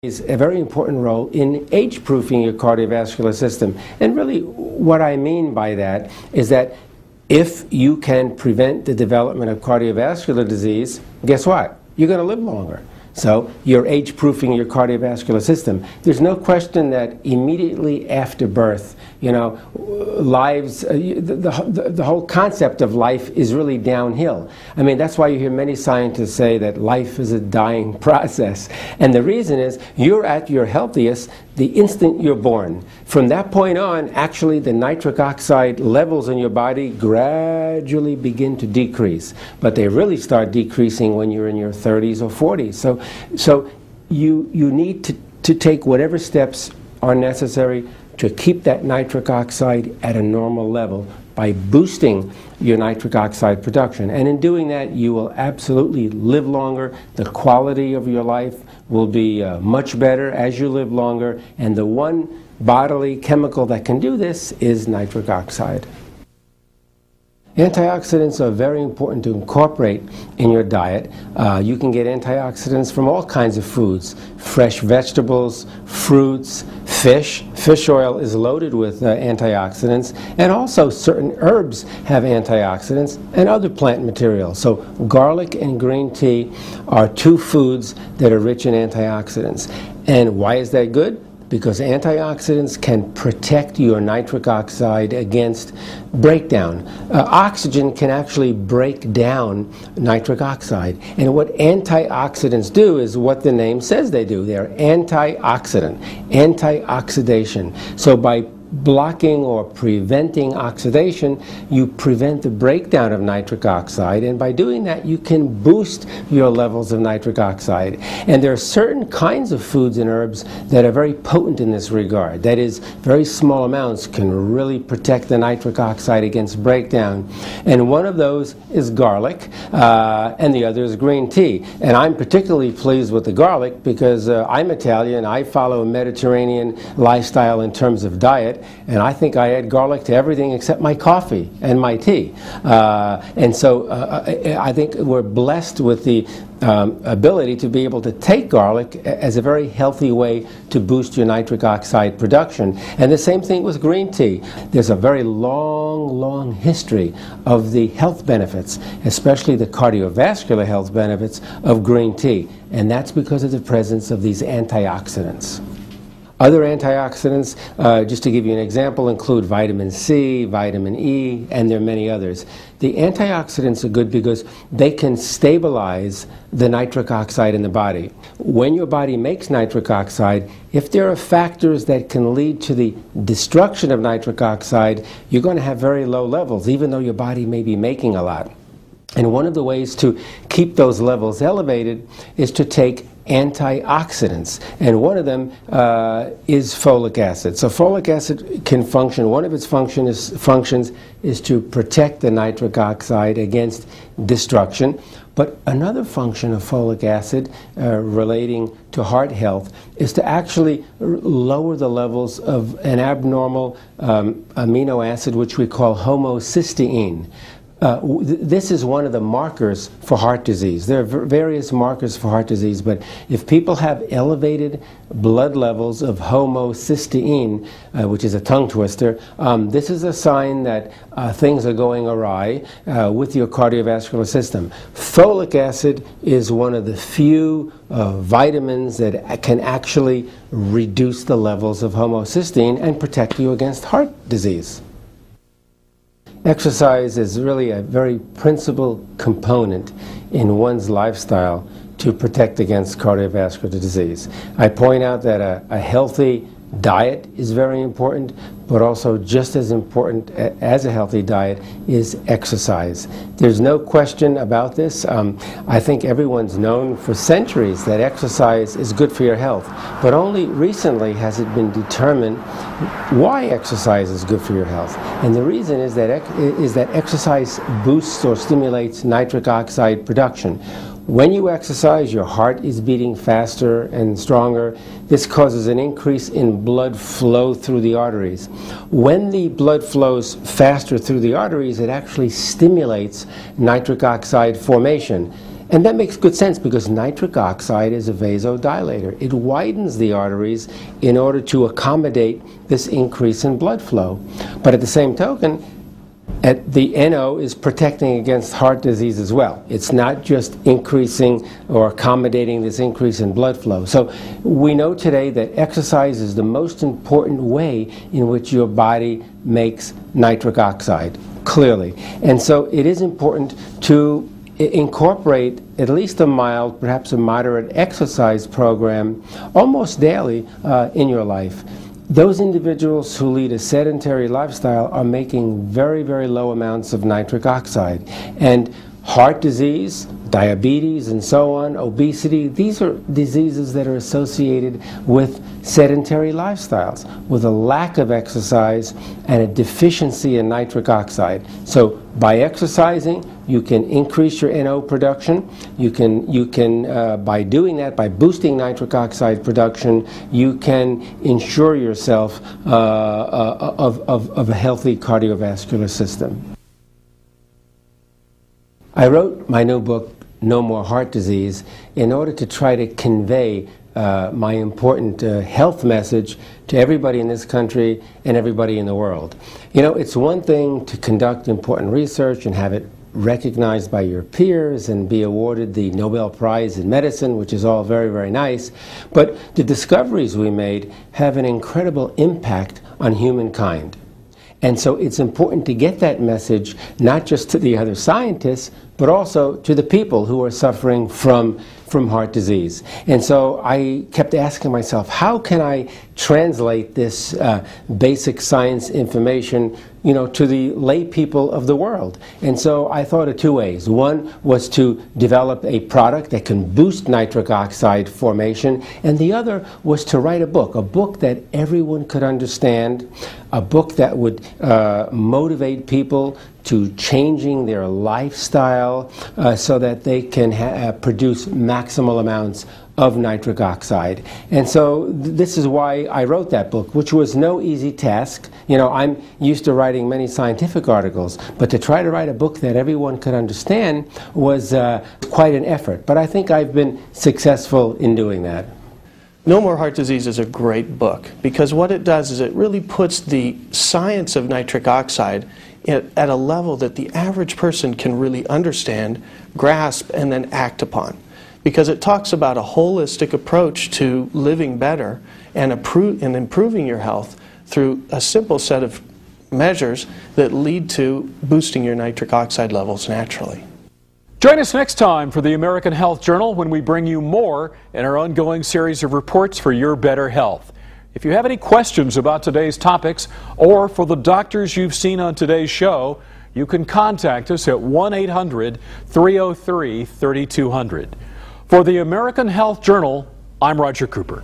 Is a very important role in age-proofing your cardiovascular system. And really what I mean by that is that if you can prevent the development of cardiovascular disease, guess what? You're going to live longer. So you're age-proofing your cardiovascular system. There's no question that immediately after birth, you know, the whole concept of life is really downhill. I mean, that's why you hear many scientists say that life is a dying process. And the reason is you're at your healthiest the instant you're born. From that point on, actually the nitric oxide levels in your body gradually begin to decrease. But they really start decreasing when you're in your 30s or 40s. So you need to take whatever steps are necessary to keep that nitric oxide at a normal level by boosting your nitric oxide production. And in doing that, you will absolutely live longer. The quality of your life will be much better as you live longer. And the one bodily chemical that can do this is nitric oxide. Antioxidants are very important to incorporate in your diet. You can get antioxidants from all kinds of foods: fresh vegetables, fruits, fish. Fish oil is loaded with antioxidants, and also certain herbs have antioxidants and other plant materials. So garlic and green tea are two foods that are rich in antioxidants. And why is that good? Because antioxidants can protect your nitric oxide against breakdown. Oxygen can actually break down nitric oxide. And what antioxidants do is what the name says they do. They're antioxidant, antioxidation. So by blocking or preventing oxidation, you prevent the breakdown of nitric oxide, and by doing that you can boost your levels of nitric oxide. And there are certain kinds of foods and herbs that are very potent in this regard. That is, very small amounts can really protect the nitric oxide against breakdown. And one of those is garlic, and the other is green tea. And I'm particularly pleased with the garlic because I'm Italian. I follow a Mediterranean lifestyle in terms of diet, and I think I add garlic to everything except my coffee and my tea. And so I think we're blessed with the ability to be able to take garlic as a very healthy way to boost your nitric oxide production. And the same thing with green tea. There's a very long history of the health benefits, especially the cardiovascular health benefits of green tea. And that's because of the presence of these antioxidants. Other antioxidants, just to give you an example, include vitamin C, vitamin E, and there are many others. The antioxidants are good because they can stabilize the nitric oxide in the body. When your body makes nitric oxide, if there are factors that can lead to the destruction of nitric oxide, you're going to have very low levels, even though your body may be making a lot. And one of the ways to keep those levels elevated is to take antioxidants, and one of them is folic acid. So folic acid can function, one of its functions is to protect the nitric oxide against destruction. But another function of folic acid relating to heart health is to actually lower the levels of an abnormal amino acid which we call homocysteine. This is one of the markers for heart disease. There are various markers for heart disease, but if people have elevated blood levels of homocysteine, which is a tongue twister, this is a sign that things are going awry with your cardiovascular system. Folic acid is one of the few vitamins that can actually reduce the levels of homocysteine and protect you against heart disease. Exercise is really a very principal component in one's lifestyle to protect against cardiovascular disease. I point out that a healthy diet is very important, but also just as important as a healthy diet is exercise. There's no question about this. I think everyone's known for centuries that exercise is good for your health, but only recently has it been determined why exercise is good for your health. And the reason is that exercise boosts or stimulates nitric oxide production. When you exercise, your heart is beating faster and stronger. This causes an increase in blood flow through the arteries. When the blood flows faster through the arteries, it actually stimulates nitric oxide formation. And that makes good sense because nitric oxide is a vasodilator. It widens the arteries in order to accommodate this increase in blood flow. But at the same token, the NO is protecting against heart disease as well. It's not just increasing or accommodating this increase in blood flow. So we know today that exercise is the most important way in which your body makes nitric oxide, clearly. And so it is important to incorporate at least a mild, perhaps a moderate exercise program almost daily in your life. Those individuals who lead a sedentary lifestyle are making very, very low amounts of nitric oxide. And heart disease, diabetes, and so on, obesity, these are diseases that are associated with sedentary lifestyles, with a lack of exercise and a deficiency in nitric oxide. So by exercising, you can increase your NO production. You can by doing that, by boosting nitric oxide production, you can ensure yourself of a healthy cardiovascular system. I wrote my new book, No More Heart Disease, in order to try to convey my important health message to everybody in this country and everybody in the world. You know, it's one thing to conduct important research and have it recognized by your peers and be awarded the Nobel Prize in Medicine, which is all very, very nice, but the discoveries we made have an incredible impact on humankind. And so it's important to get that message not just to the other scientists, but also to the people who are suffering from heart disease. And so I kept asking myself, how can I translate this basic science information, you know, to the lay people of the world? And so I thought of two ways. One was to develop a product that can boost nitric oxide formation, and the other was to write a book that everyone could understand, a book that would motivate people to changing their lifestyle so that they can produce maximal amounts of nitric oxide. And so this is why I wrote that book, which was no easy task. You know, I'm used to writing many scientific articles, but to try to write a book that everyone could understand was quite an effort. But I think I've been successful in doing that. No More Heart Disease is a great book because what it does is it really puts the science of nitric oxide at a level that the average person can really understand, grasp, and then act upon. Because it talks about a holistic approach to living better and improving your health through a simple set of measures that lead to boosting your nitric oxide levels naturally. Join us next time for the American Health Journal when we bring you more in our ongoing series of reports for your better health. If you have any questions about today's topics or for the doctors you've seen on today's show, you can contact us at 1-800-303-3200. For the American Health Journal, I'm Roger Cooper.